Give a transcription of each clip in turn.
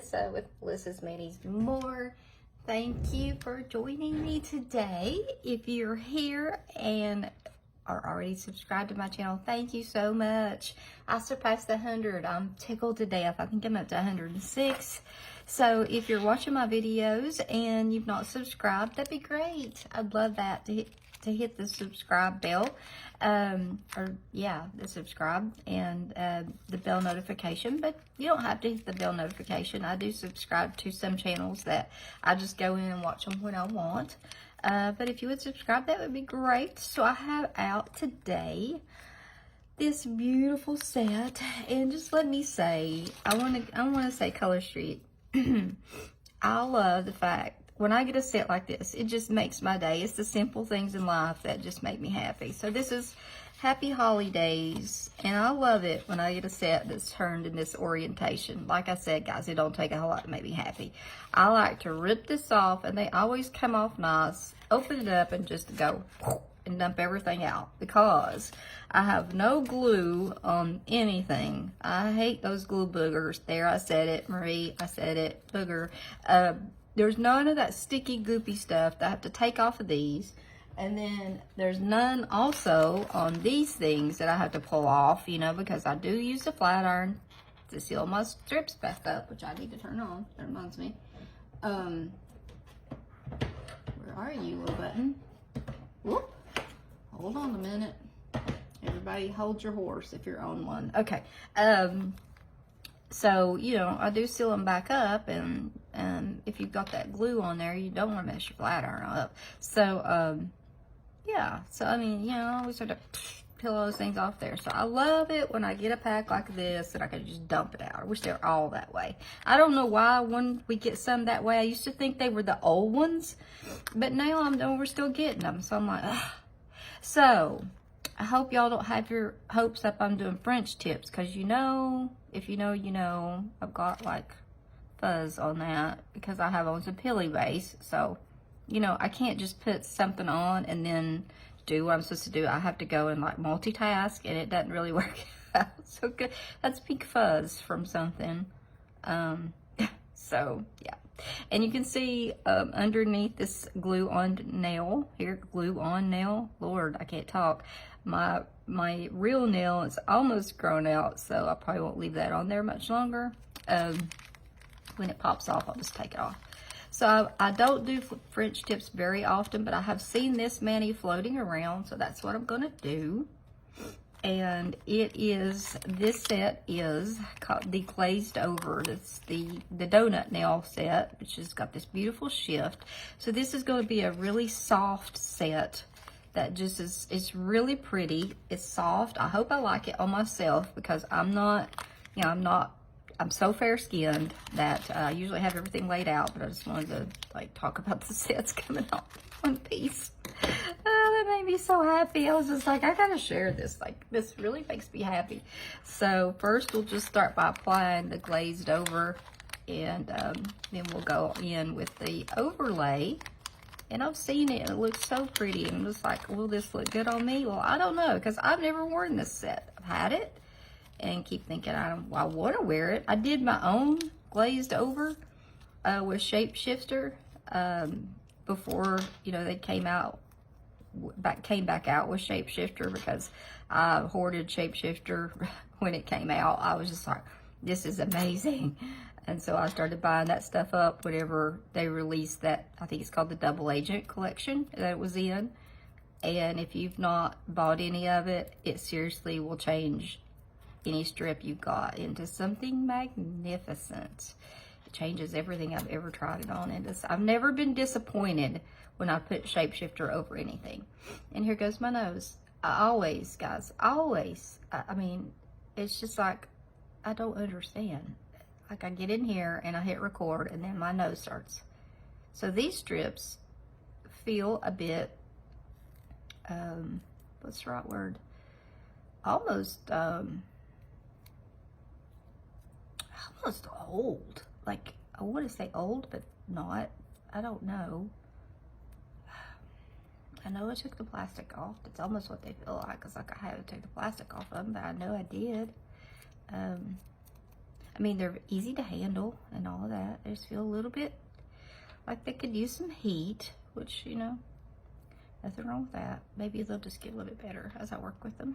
Melissa with Melissa's Manis More. Thank you for joining me today. If you're here and are already subscribed to my channel, thank you so much. I surpassed 100. I'm tickled to death. I think I'm up to 106. So if you're watching my videos and you've not subscribed, that'd be great. I'd love that to hit the subscribe bell, the subscribe and the bell notification. But you don't have to hit the bell notification. I do subscribe to some channels that I just go in and watch them when I want. But if you would subscribe, that would be great. So I have out today this beautiful set, and just let me say, I want to say Color Street. I love the fact when I get a set like this, it just makes my day. It's the simple things in life that just make me happy. So this is Happy Holidays, and I love it when I get a set that's turned in this orientation. Like I said, guys, it don't take a whole lot to make me happy. I like to rip this off, and they always come off nice. Open it up and just go and dump everything out, because I have no glue on anything. I hate those glue boogers. There, I said it, Marie. I said it, booger. There's none of that sticky, goopy stuff that I have to take off of these. And then there's none also on these things that I have to pull off, you know, because I do use the flat iron to seal my strips back up, which I need to turn on. That reminds me. Where are you, little button? Whoop. Hold on a minute. Everybody hold your horse if you're on one. Okay. So, you know, I do seal them back up, and if you've got that glue on there, you don't want to mess your flat iron up. So, yeah. So, I mean, you know, I always have to peel those things off there. So, I love it when I get a pack like this that I can just dump it out. I wish they were all that way. I don't know why when we get some that way. I used to think they were the old ones, but now I know we're still getting them. So, I'm like, ugh. So, I hope y'all don't have your hopes up I'm doing French tips, because you know, if you know, you know, I've got like fuzz on that because I have on some pilly base. So, you know, I can't just put something on and then do what I'm supposed to do. I have to go and like multitask, and it doesn't really work out. So good. That's pink fuzz from something. So yeah. And you can see underneath this glue on nail here, glue on nail. Lord, I can't talk. My real nail is almost grown out, so I probably won't leave that on there much longer. When it pops off, I'll just take it off. So I don't do French tips very often, but I have seen this mani floating around, so that's what I'm gonna do. And this set is called the Glazed Over. It's the donut nail set, which has got this beautiful shift. So this is going to be a really soft set that just it's really pretty. It's soft. I hope I like it on myself, because I'm not, you know, I'm so fair-skinned that I usually have everything laid out, but I just wanted to like talk about the sets coming off one piece. That made me so happy. I was just like, I gotta share this. Like, this really makes me happy. So first we'll just start by applying the Glazed Over, and then we'll go in with the overlay. And I've seen it, and it looks so pretty. And I'm just like, will this look good on me? Well, I don't know, because I've never worn this set. I've had it and keep thinking I want to wear it. I did my own Glazed Over with Shapeshifter before, you know, they came back out with Shapeshifter, because I hoarded Shapeshifter when it came out. I was just like, this is amazing. And so I started buying that stuff up whenever they released that. I think it's called the Double Agent collection that it was in. And if you've not bought any of it, it seriously will change any strip you've got into something magnificent. It changes everything I've ever tried it on. And I've never been disappointed when I put Shapeshifter over anything. And here goes my nose. I always, guys, I mean, it's just like, I don't understand. Like, I get in here and I hit record, and then my nose starts. So these strips feel a bit, what's the right word? Almost old. Like, I want to say old, but not. I don't know. I know I took the plastic off. That's almost what they feel like. It's like I had to take the plastic off of them, but I know I did. I mean, they're easy to handle and all of that. They just feel a little bit like they could use some heat, which, you know, nothing wrong with that. Maybe they'll just get a little bit better as I work with them.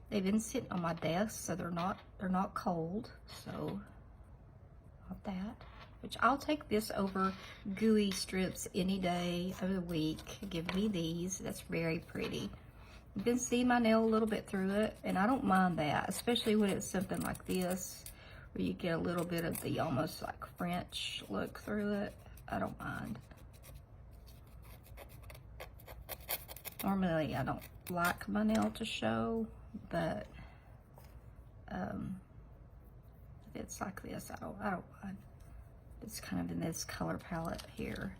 They've been sitting on my desk, so they're not cold. So, not that. Which I'll take this over gooey strips any day of the week. Give me these. That's very pretty. You can see my nail a little bit through it, and I don't mind that, especially when it's something like this, where you get a little bit of the almost like French look through it. I don't mind. Normally, I don't like my nail to show, but if it's like this, I don't mind. It's kind of in this color palette here.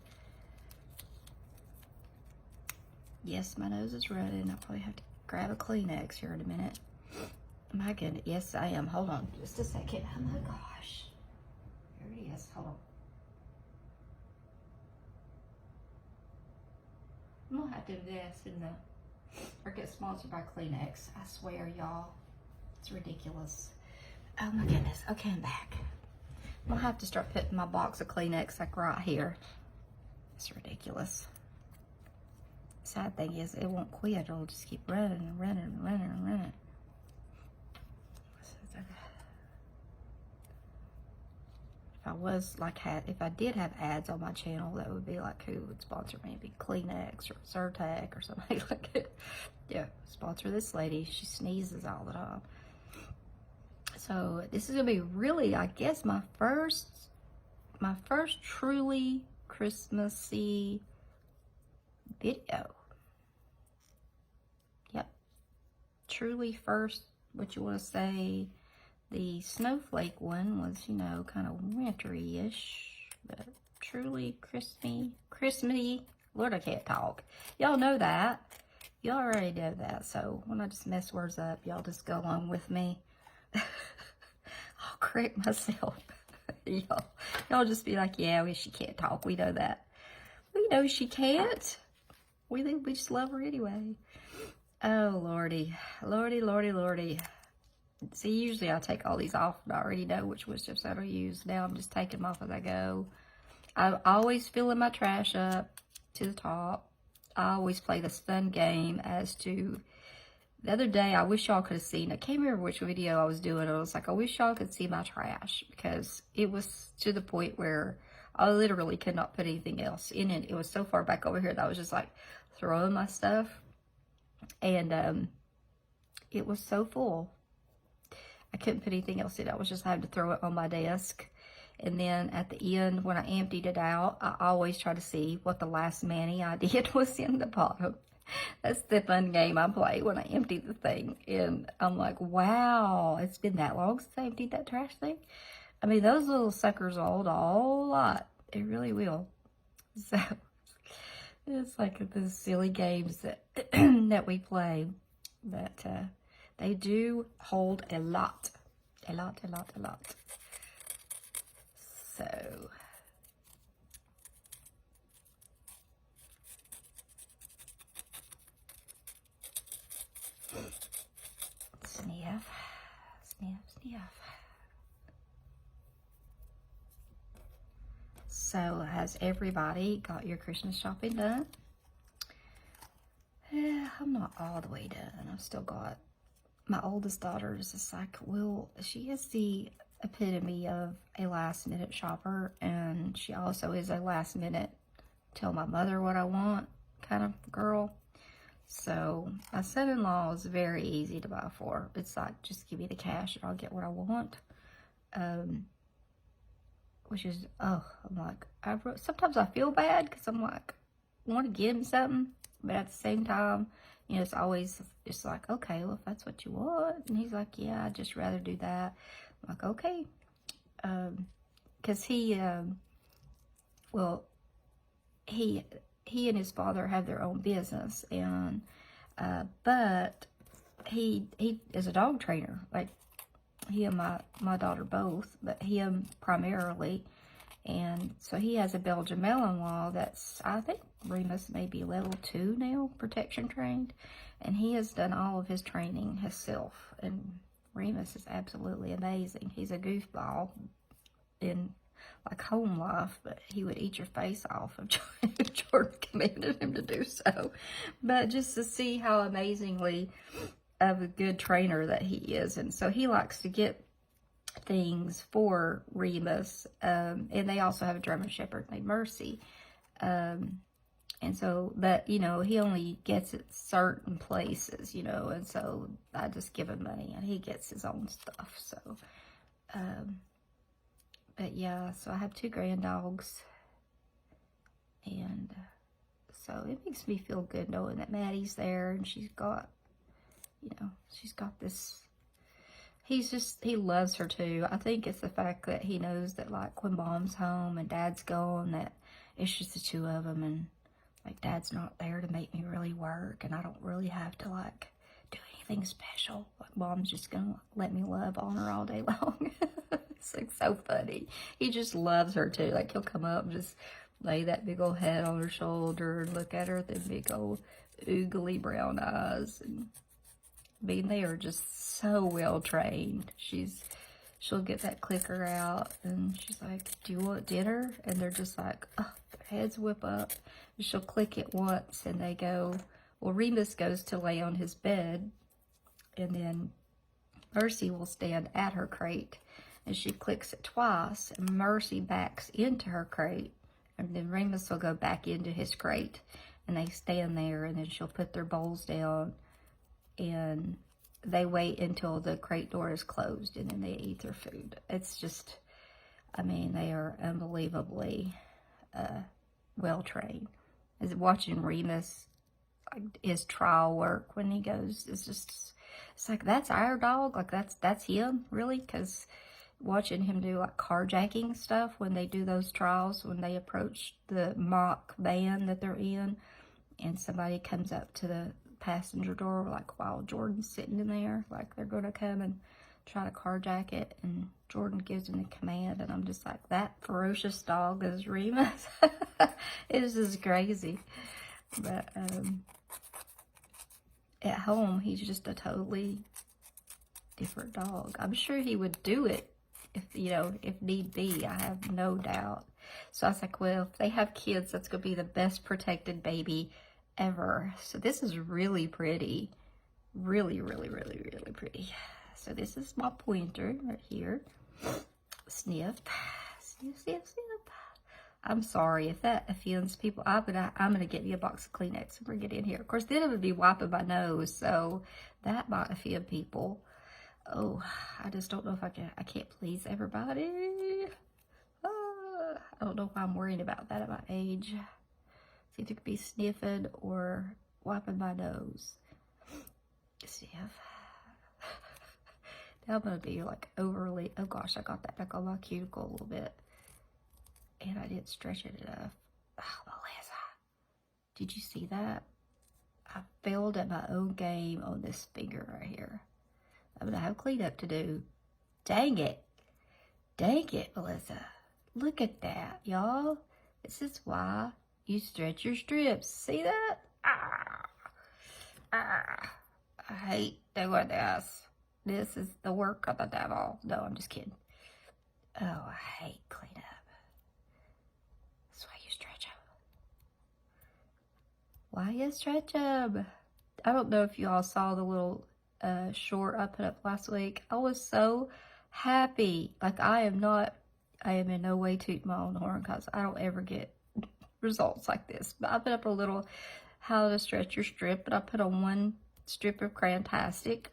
Yes, my nose is running. I'll probably have to grab a Kleenex here in a minute. My goodness, yes, I am. Hold on just a second. Oh my gosh. There it is. Hold on. I'm gonna have to invest in or get sponsored by Kleenex. I swear, y'all, it's ridiculous. Oh my goodness. Okay, I'm back. I'm gonna have to start putting my box of Kleenex like right here. It's ridiculous. Sad thing is, it won't quit. It'll just keep running and running and running and running. If I did have ads on my channel, that would be like, who would sponsor me? It'd be Kleenex or Zyrtec or something like it. Yeah, sponsor this lady. She sneezes all the time. So this is gonna be really, I guess, my first truly Christmassy video. Yep, truly first. What you want to say? The snowflake one was, you know, kind of wintry-ish, but truly Christmassy. Lord, I can't talk. Y'all know that. Y'all already know that. So when I just mess words up, y'all just go along with me. I'll correct myself. Y'all just be like, yeah, she can't talk. We know that. We know she can't. We just love her anyway. Oh, Lordy. Lordy, Lordy, Lordy. See, usually I take all these off and I already know which wood chips I'll use. Now I'm just taking them off as I go. I'm always filling my trash up to the top. I always play this fun game as to... The other day, I wish y'all could have seen, I can't remember which video I was doing. I was like, I wish y'all could see my trash, because it was to the point where I literally could not put anything else in it. It was so far back over here that I was just like throwing my stuff, and it was so full. I couldn't put anything else in it. I was just having to throw it on my desk. And then at the end, when I emptied it out, I always try to see what the last mani I did was in the bottom. That's the fun game I play when I empty the thing. And I'm like, wow, it's been that long since I emptied that trash thing. I mean, those little suckers will hold a whole lot. It really will. So, it's like the silly games that, that we play. But they do hold a lot. A lot, a lot, a lot. So... Sniff, sniff, sniff. So, has everybody got your Christmas shopping done? I'm not all the way done. I've still got, my oldest daughter is just like, she is the epitome of a last minute shopper, and she also is a last minute tell my mother what I want kind of girl. So my son-in-law is very easy to buy for. It's like, just give me the cash and I'll get what I want. Which is, I'm like, sometimes I feel bad because I'm like, I want to get him something, but at the same time, you know, it's always just like, okay, well, if that's what you want. And he's like, yeah, I'd just rather do that. I'm like, okay. Because he and his father have their own business, and but he is a dog trainer, like he and my daughter both, but him primarily. And so he has a Belgian Malinois that's, I think Remus may be level 2 now, protection trained, and he has done all of his training himself and Remus is absolutely amazing. He's a goofball in like home life, but he would eat your face off if Jordan commanded him to do so. But just to see how amazingly of a good trainer that he is. And so he likes to get things for Remus. And they also have a German Shepherd named Mercy. And so, but, you know, he only gets it certain places, you know, and so I just give him money and he gets his own stuff. So, but yeah, so I have 2 grand dogs, and so it makes me feel good knowing that Maddie's there, and she's got, you know, she's got this, he loves her too. I think it's the fact that he knows that, like, when Mom's home and Dad's gone, that it's just the 2 of them, and like, Dad's not there to make me really work, and I don't really have to, like, do anything special. Like, Mom's just gonna let me love on her all day long. It's like so funny. He just loves her too. Like, he'll come up and just lay that big old head on her shoulder and look at her with them big old oogly brown eyes. And I mean, they are just so well trained. She'll get that clicker out and she's like, "Do you want dinner?" And they're just like, oh, their heads whip up. And she'll click it once and they go, well, Remus goes to lay on his bed, and then Mercy will stand at her crate, and she clicks it twice, and Mercy backs into her crate, and then Remus will go back into his crate, and they stand there, and then she'll put their bowls down, and they wait until the crate door is closed, and then they eat their food. It's just, I mean, they are unbelievably well trained. Is watching Remus, like, his trial work when he goes, it's like, that's our dog, like, that's him, really? Because watching him do, like, carjacking stuff when they do those trials, when they approach the mock van that they're in, and somebody comes up to the passenger door, like, while Jordan's sitting in there, like, they're gonna come and try to carjack it, and Jordan gives him the command, and I'm just like, that ferocious dog is Remus. It's just crazy. But at home, he's just a totally different dog. I'm sure he would do it if, you know, if need be. I have no doubt. So I was like, well, if they have kids, that's going to be the best protected baby ever. So this is really pretty. Really, really, really, really pretty. So this is my pointer right here. Sniff. Sniff, sniff, sniff. I'm sorry if that offends people. I'm gonna get me a box of Kleenex and bring it in here. Of course, then it would be wiping my nose, so that might offend people. Oh, I just don't know if I can't please everybody. I don't know if I'm worried about that at my age. It's either could be sniffing or wiping my nose. Sniff. Now I'm gonna be like overly, oh gosh, I got that back on my cuticle a little bit. And I didn't stretch it enough. Oh, Melissa, did you see that? I failed at my own game on this finger right here. I'm gonna have cleanup to do. Dang it. Dang it, Melissa. Look at that, y'all. This is why you stretch your strips. See that? I hate doing this. This is the work of the devil. No, I'm just kidding. Oh, I hate cleanup. That's why you stretch them. Why you stretch them? I don't know if you all saw the little short I put up last week. I was so happy. Like, I am in no way tooting my own horn because I don't ever get results like this. But I put up a little how to stretch your strip, and I put on one strip of Crantastic.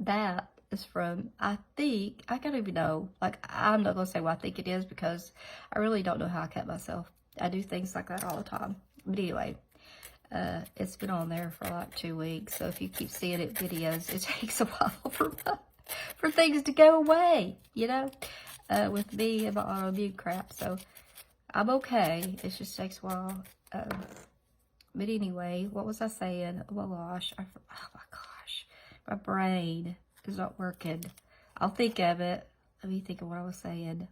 That is from, I think, I don't even know. Like, I'm not going to say what I think it is because I really don't know how I cut myself. I do things like that all the time. But anyway, it's been on there for like 2 weeks. So if you keep seeing it videos, it takes a while for things to go away, you know, with me and my autoimmune crap. So I'm okay. It just takes a while. But anyway, what was I saying? Oh my gosh. My brain is not working. I'll think of it. Let me think of what I was saying.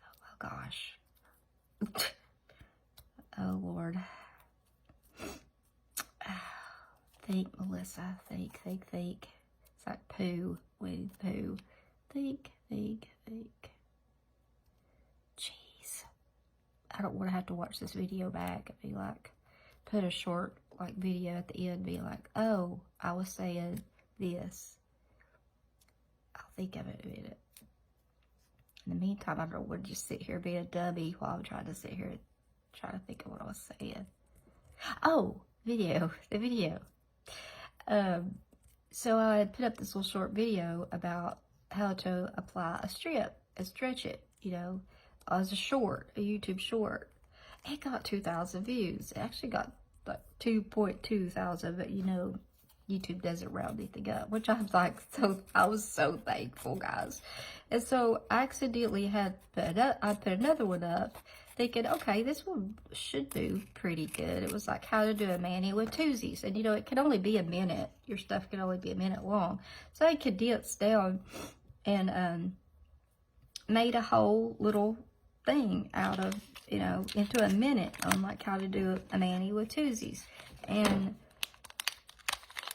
Oh gosh. Oh Lord. Think, Melissa. Think. It's like poo with poo. Think. Jeez. I don't want to have to watch this video back and be like, put a short like video at the end, be like, oh, I was saying this. I'll think of it in a minute. In the meantime, I don't want to just sit here being a dummy while I'm trying to sit here and try to think of what I was saying. Oh, the video. So I had put up this little short video about how to apply a strip and stretch it, you know, as a short, a YouTube short. It got 2,000 views. It actually got like 2.2 thousand, but you know, YouTube doesn't round anything up, which I was like, I was so thankful, guys. And so I accidentally I put another one up, thinking, okay, this one should do pretty good. It was like how to do a mani with twosies, and you know, it can only be a minute. Your stuff can only be a minute long, so I condensed down and made a whole little thing out of, you know, into a minute on like how to do a mani with twosies. And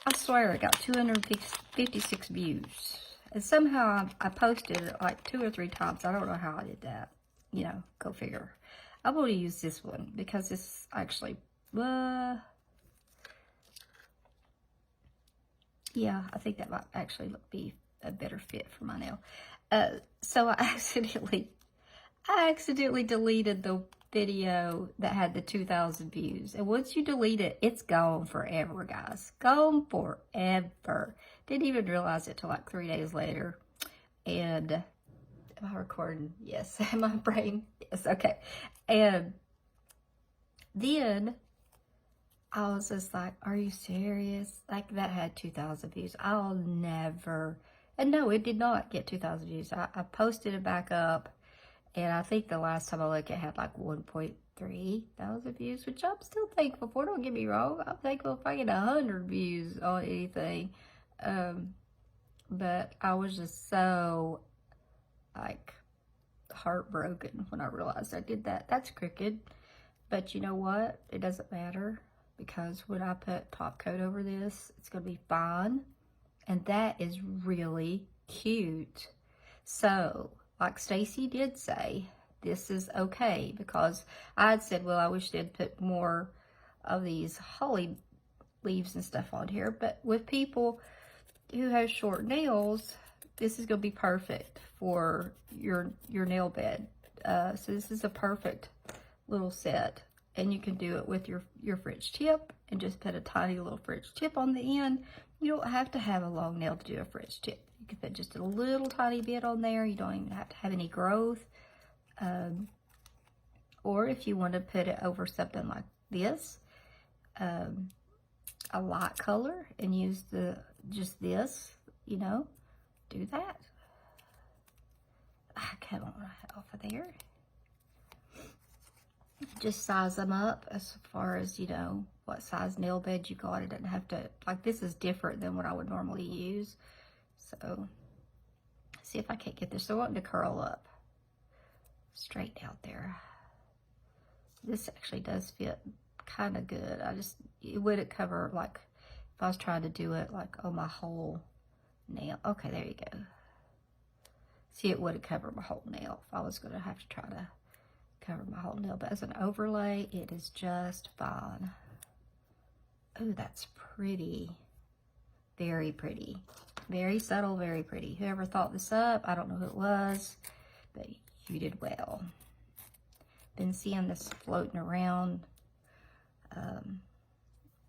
I swear it got 256 views. And somehow I posted it like 2 or 3 times. I don't know how I did that. You know, go figure. I'm going to use this one because this actually, yeah, I think that might actually be a better fit for my nail. So I accidentally deleted the video that had the 2,000 views. And once you delete it, it's gone forever, guys. Gone forever. Didn't even realize it till like 3 days later. And am I recording? Yes. My brain? Yes. Okay. And then I was just like, are you serious? Like, that had 2,000 views. I'll never. And no, it did not get 2,000 views. I posted it back up. And I think the last time I looked, it had like 1.3 thousand views, which I'm still thankful for. Don't get me wrong. I'm thankful if I get 100 views on anything. But I was just so, like, heartbroken when I realized I did that. That's crooked. But you know what? It doesn't matter. Because when I put top coat over this, it's going to be fine. And that is really cute. So, like Stacy did say, this is okay, because I had said, well, I wish they'd put more of these holly leaves and stuff on here, but with people who have short nails, this is going to be perfect for your nail bed. So this is a perfect little set, and you can do it with your French tip and just put a tiny little French tip on the end. You don't have to have a long nail to do a French tip. You can put just a little tiny bit on there. You don't even have to have any growth. Or if you want to put it over something like this, a light color, and use just this, you know, do that. Come on, off of there. Just size them up as far as, you know, what size nail bed you got. It doesn't have to, like, this is different than what I would normally use. So, see if I can't get this. I want to curl up straight out there. This actually does fit kind of good. It wouldn't cover, like, if I was trying to do it, like, on my whole nail. Okay, there you go. See, it wouldn't cover my whole nail if I was going to have to try to cover my whole nail. But as an overlay, it is just fine. Oh, that's pretty. Very pretty. Very subtle, very pretty. Whoever thought this up, I don't know who it was, but you did well. Been seeing this floating around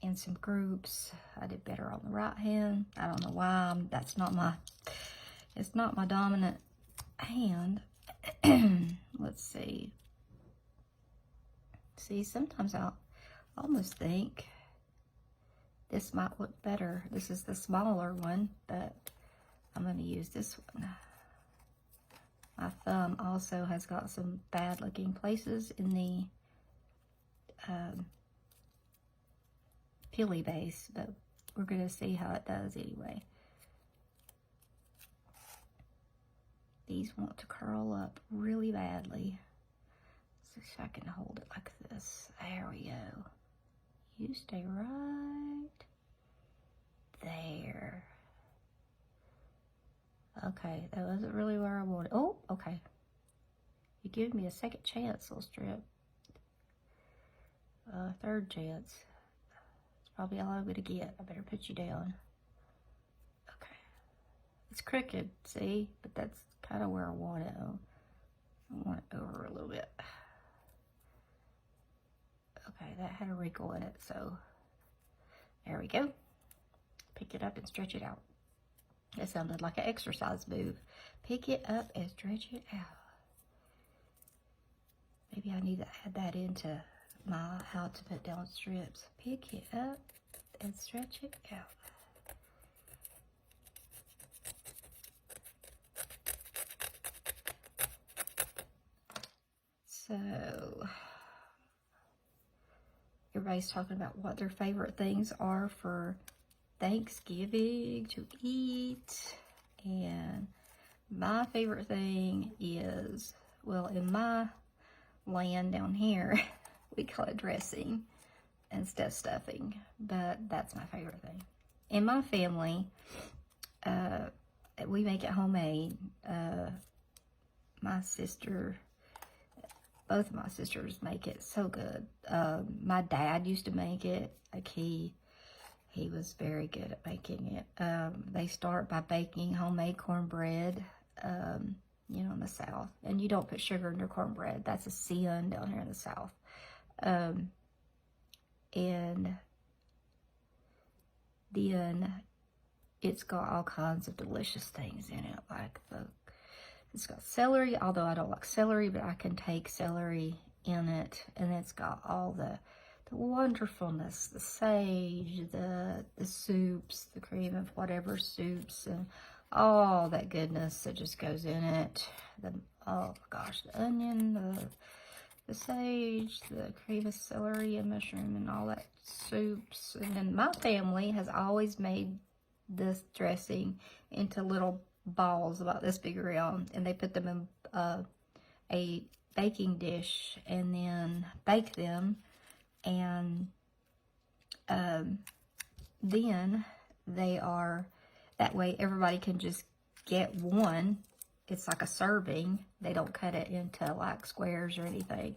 in some groups. I did better on the right hand. I don't know why. It's not my dominant hand. Let's see. See, sometimes I almost think this might look better. This is the smaller one, but I'm going to use this one. My thumb also has got some bad looking places in the pilly base, but we're going to see how it does anyway. These want to curl up really badly. So I can hold it like this. There we go. You stay right there. Okay, that wasn't really where I wanted. Oh, okay. You give me a second chance, little strip. Third chance. It's probably all I'm gonna get. I better put you down. Okay. It's crooked, see? But that's kind of where I want it. I want it over a little bit. Okay, that had a wrinkle in it, so there we go. Pick it up and stretch it out. That sounded like an exercise move. Pick it up and stretch it out. Maybe I need to add that into my how to put down strips. Pick it up and stretch it out. So, everybody's talking about what their favorite things are for Thanksgiving to eat. And my favorite thing is, well, in my land down here, we call it dressing instead of stuffing, but that's my favorite thing. In my family, we make it homemade. My sister, both of my sisters make it so good. My dad used to make it. Like he was very good at making it. They start by baking homemade cornbread, you know, in the South. And you don't put sugar in your cornbread. That's a sin down here in the South. And then it's got all kinds of delicious things in it. Like it's got celery, although I don't like celery, but I can take celery in it. And it's got all the wonderfulness, the sage, the soups, the cream of whatever soups, and all that goodness that just goes in it. Oh gosh, the onion, the sage, the cream of celery and mushroom, and all that soups. And then my family has always made this dressing into little balls about this big around, and they put them in a baking dish and then bake them. And then they are, that way everybody can just get one. It's like a serving. They don't cut it into like squares or anything.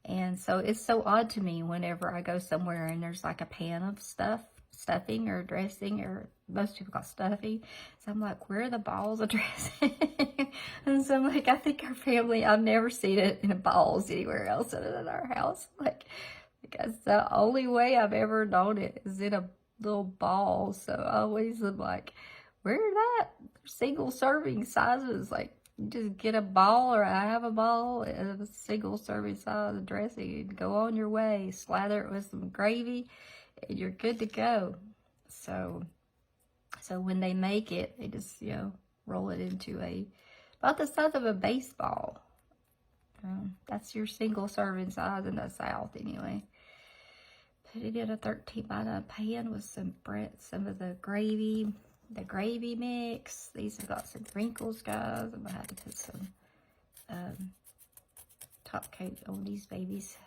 And so it's so odd to me whenever I go somewhere and there's like a pan of stuffing or dressing, or most people call stuffing. So I'm like, where are the balls of dressing? And so I'm like, I think our family, I've never seen it in balls anywhere else other than our house. Like, because the only way I've ever known it is in a little ball. So I always am like, where are that? Single serving sizes. Like, you just get a ball, or I have a ball and a single serving size of dressing and go on your way. Slather it with some gravy and you're good to go. So when they make it, they just, you know, roll it into about the size of a baseball. That's your single serving size in the South anyway. Put it in a 13-by-9 pan with some of the gravy mix. These have got some wrinkles, guys. I'm gonna have to put some top coat on these babies.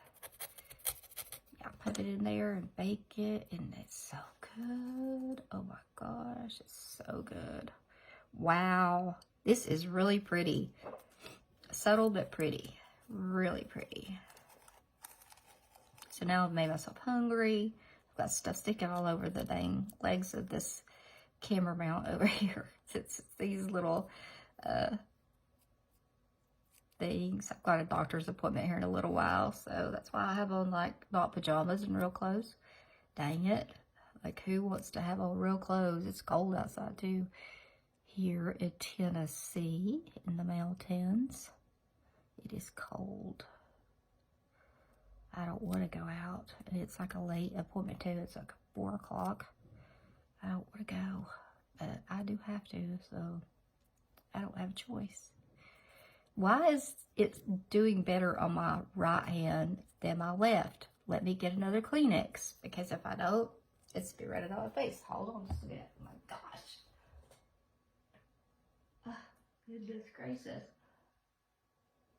Yeah, put it in there and bake it, and it's so good. Oh my gosh, it's so good. Wow, this is really pretty. Subtle but pretty. Really pretty. So now I've made myself hungry. I've got stuff sticking all over the dang legs of this camera mount over here. It's these little things. I've got a doctor's appointment here in a little while, so that's why I have on like not pajamas and real clothes. Dang it. Like, who wants to have on real clothes? It's cold outside too. Here in Tennessee, in the mountains, it is cold. I don't want to go out. And it's like a late appointment too. It's like 4 o'clock. I don't want to go, but I do have to, so I don't have a choice. Why is it doing better on my right hand than my left? Let me get another Kleenex, because if I don't, it's be running on my face. Hold on just a minute. Oh my gosh. Oh, goodness gracious.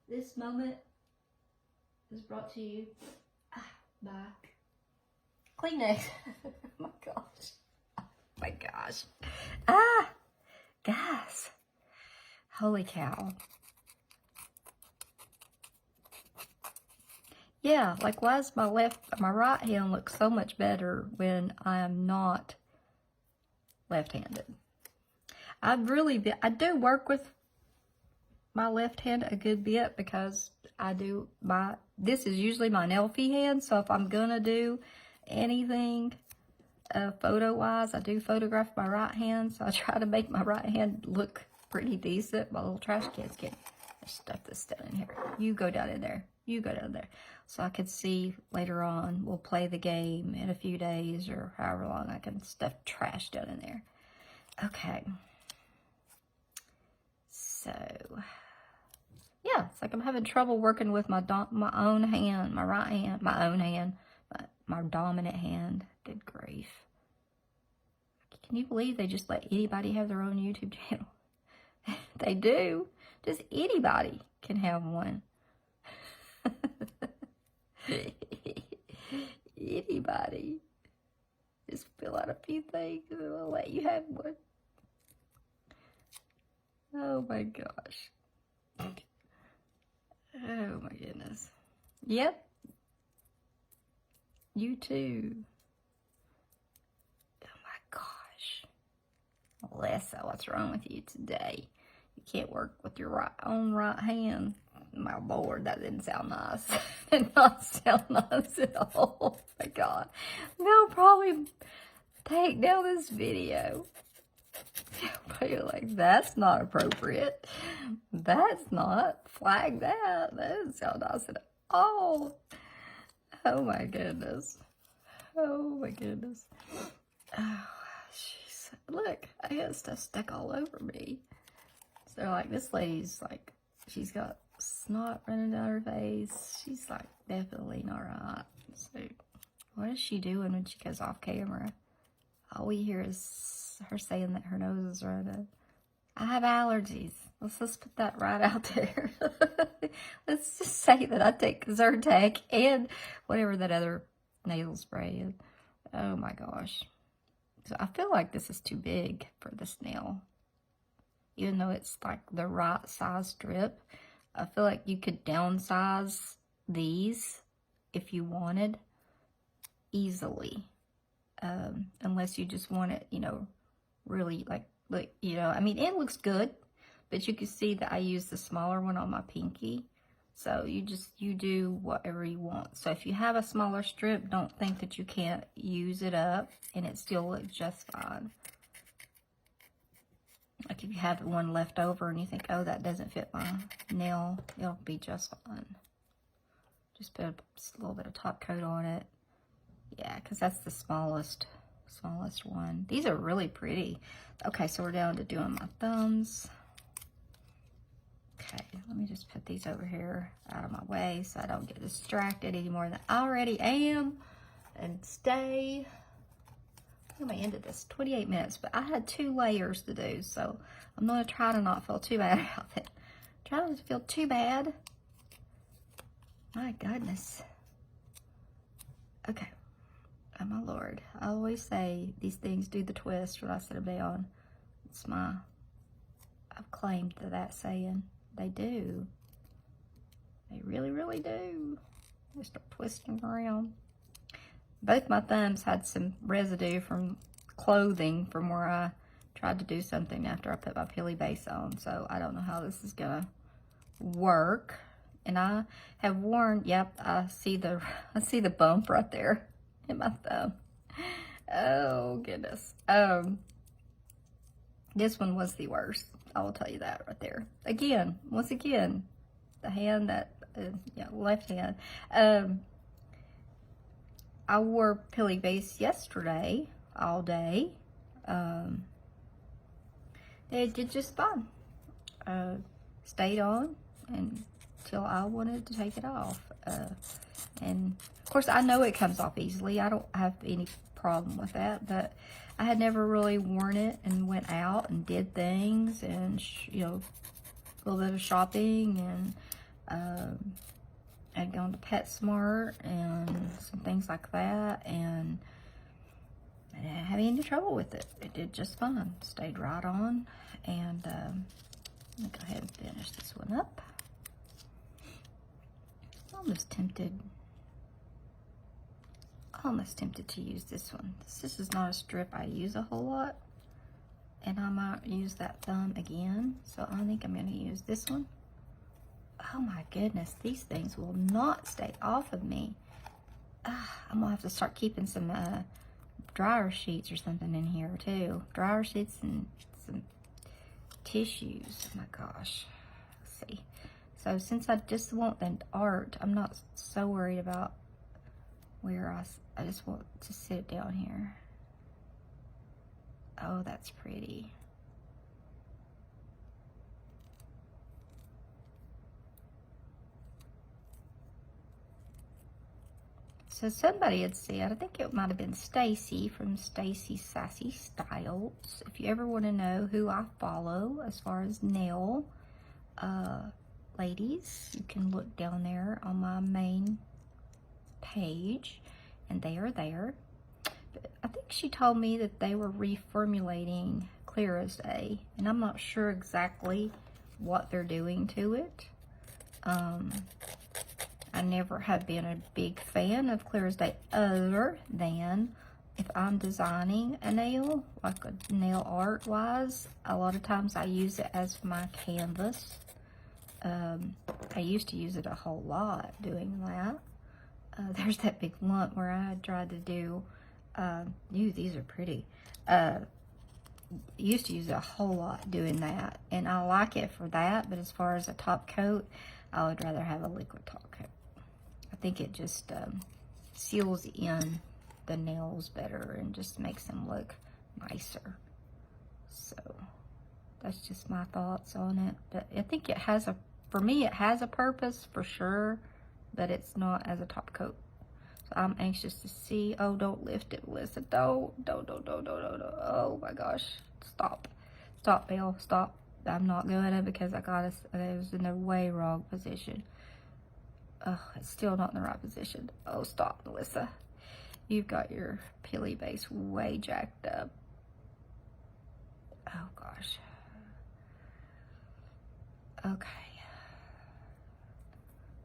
This moment is brought to you by Kleenex. Oh my gosh. Oh my gosh. Guys, Holy cow. Yeah, like why does my right hand look so much better when I am not left-handed? I do work with my left hand a good bit because this is usually my Nelfie hand, so if I'm gonna do anything photo-wise, I do photograph my right hand, so I try to make my right hand look pretty decent. My little trash can's getting, there's stuff that's down in here. You go down in there. You go down there. So I can see later on, we'll play the game in a few days or however long I can stuff trash down in there. Okay. So, yeah, it's like I'm having trouble working with my own hand, my right hand, my own hand, my dominant hand. Good grief. Can you believe they just let anybody have their own YouTube channel? They do. Just anybody can have one. Anybody. Just fill out a few things and they'll let you have one. Oh my gosh. Oh my goodness. Yep. You too. Oh my gosh. Melissa, what's wrong with you today? You can't work with your own right hand. My Lord, that didn't sound nice. Did not sound nice at all. Oh my God. They'll probably take down this video. You're like, that's not appropriate. That's not. Flag that. That doesn't sound nice at all. Oh my goodness. Oh my goodness. Oh, jeez. Look, I got stuff stuck all over me. So like, this lady's like, she's got snot running down her face. She's like, definitely not right. So, what is she doing when she goes off camera? All we hear is her saying that her nose is running. I have allergies. Let's just put that right out there. Let's just say that I take Zyrtec and whatever that other nasal spray is. Oh my gosh. So I feel like this is too big for this nail. Even though it's like the right size strip, I feel like you could downsize these if you wanted easily. Unless you just want it, you know, really like, you know, I mean, it looks good, but you can see that I use the smaller one on my pinky. So you do whatever you want. So if you have a smaller strip, don't think that you can't use it up and it still looks just fine. Like if you have one left over and you think, oh, that doesn't fit my nail, it'll be just fine. Just put a little bit of top coat on it. Yeah, because that's the smallest one. These are really pretty. Okay, so we're down to doing my thumbs. Okay, let me just put these over here out of my way so I don't get distracted any more than I already am. And stay. I think I ended this 28 minutes, but I had 2 layers to do, so I'm going to try to not feel too bad about it. Try not to feel too bad. My goodness. Okay. Oh my Lord. I always say these things do the twist when I set them down. I've claimed that saying. They do. They really, really do. They start twisting around. Both my thumbs had some residue from clothing from where I tried to do something after I put my Pilly base on. So I don't know how this is going to work. And I have worn, yep, I see the bump right there in my thumb. Oh, goodness. This one was the worst. I will tell you that right there. Again, once again, the hand that, left hand. I wore Pilly base yesterday, all day. It did just fine. Stayed on until I wanted to take it off. And of course, I know it comes off easily. I don't have any problem with that, but I had never really worn it and went out and did things and, a little bit of shopping and I'd gone to PetSmart and some things like that, and I didn't have any trouble with it. It did just fine. Stayed right on, and I'm gonna go ahead and finish this one up. Almost tempted to use this one. This is not a strip I use a whole lot, and I might use that thumb again, so I think I'm going to use this one. Oh my goodness, these things will not stay off of me. I'm gonna have to start keeping some dryer sheets or something in here too. Dryer sheets and some tissues. Oh my gosh. Let's see. So since I just want the art, I'm not so worried about where I just want to sit down here. Oh, that's pretty. So somebody had said, I think it might have been Stacy from Stacy's Sassy Styles. If you ever want to know who I follow as far as nail ladies, you can look down there on my main page, and they are there. But I think she told me that they were reformulating Clear as Day, and I'm not sure exactly what they're doing to it. I never have been a big fan of Clear as Day other than if I'm designing a nail, like a nail art wise. A lot of times I use it as my canvas. I used to use it a whole lot doing that. There's that big lump where I tried to do, these are pretty. Used to use it a whole lot doing that, and I like it for that, but as far as a top coat, I would rather have a liquid top coat. I think it just seals in the nails better and just makes them look nicer. So that's just my thoughts on it. But I think it has for me, it has a purpose for sure, but it's not as a top coat. So I'm anxious to see. Oh, don't lift it, Melissa. Don't. Oh my gosh. Stop, Bill, stop. I'm not doing it because I was in the way wrong position. Oh, it's still not in the right position. Oh, stop, Melissa. You've got your pilly base way jacked up. Oh, gosh. Okay.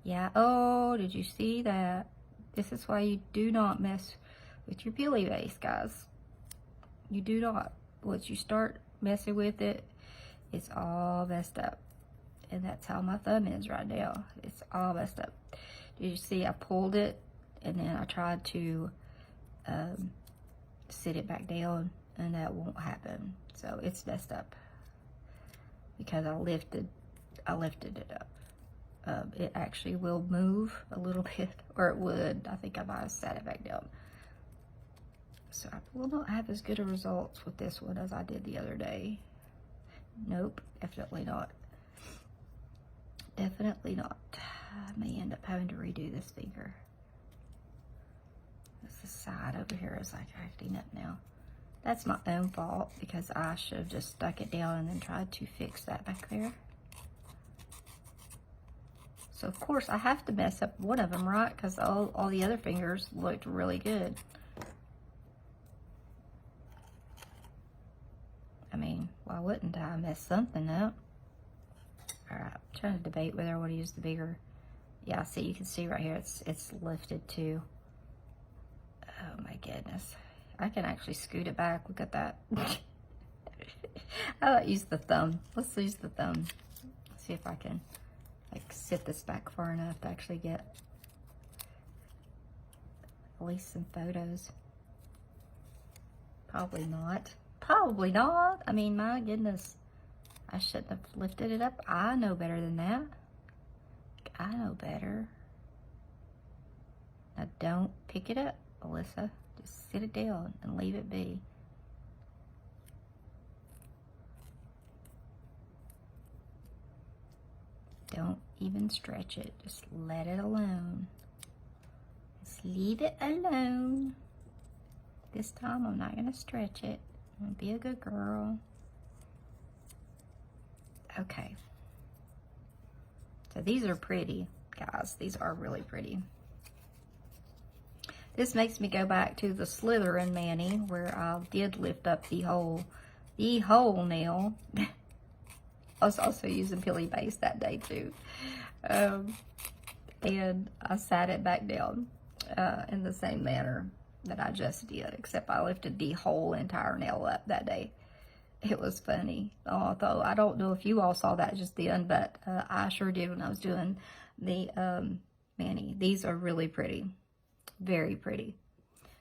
Yeah. Oh, did you see that? This is why you do not mess with your pilly base, guys. You do not. Once you start messing with it, it's all messed up. And that's how my thumb is right now. It's all messed up. Did you see I pulled it and then I tried to sit it back down, and that won't happen. So it's messed up because I lifted it up. It actually will move a little bit, or it would. I think I might have sat it back down. So I will not have as good a results with this one as I did the other day. Nope, definitely not. Definitely not. I may end up having to redo this finger. This side over here is like acting up now. That's my own fault because I should have just stuck it down and then tried to fix that back there. So of course I have to mess up one of them, right? Because all the other fingers looked really good. I mean, why wouldn't I mess something up? Alright, I'm trying to debate whether I want to use the bigger. Yeah, see, you can see right here, it's lifted too. Oh my goodness. I can actually scoot it back. Look at that. I like use the thumb. Let's use the thumb. See if I can like sit this back far enough to actually get at least some photos. Probably not. Probably not. I mean, my goodness. I shouldn't have lifted it up. I know better than that. I know better. Now don't pick it up, Alyssa. Just sit it down and leave it be. Don't even stretch it. Just let it alone. Just leave it alone. This time I'm not going to stretch it. I'm going to be a good girl. Okay. So these are pretty, guys. These are really pretty. This makes me go back to the Slytherin Manny where I did lift up the whole nail. I was also using Pilly Base that day too. And I sat it back down in the same manner that I just did, except I lifted the whole entire nail up that day. It was funny. Although I don't know if you all saw that just then, but I sure did when I was doing the mani. These are really pretty. Very pretty.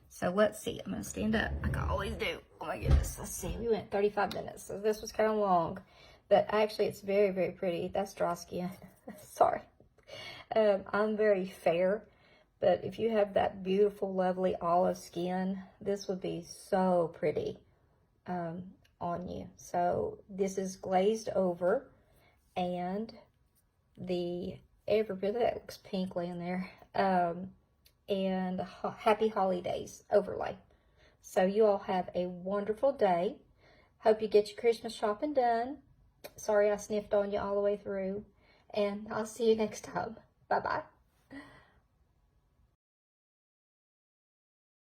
So let's see. I'm going to stand up like I always do. Oh my goodness. Let's see. We went 35 minutes. So this was kind of long. But actually it's very, very pretty. That's dry skin. Sorry. I'm very fair. But if you have that beautiful, lovely olive skin, this would be so pretty on you. So this is glazed over. And the every bit of that looks pink laying there. And Happy Holidays overlay. So you all have a wonderful day. Hope you get your Christmas shopping done. Sorry I sniffed on you all the way through. And I'll see you next time. Bye-bye.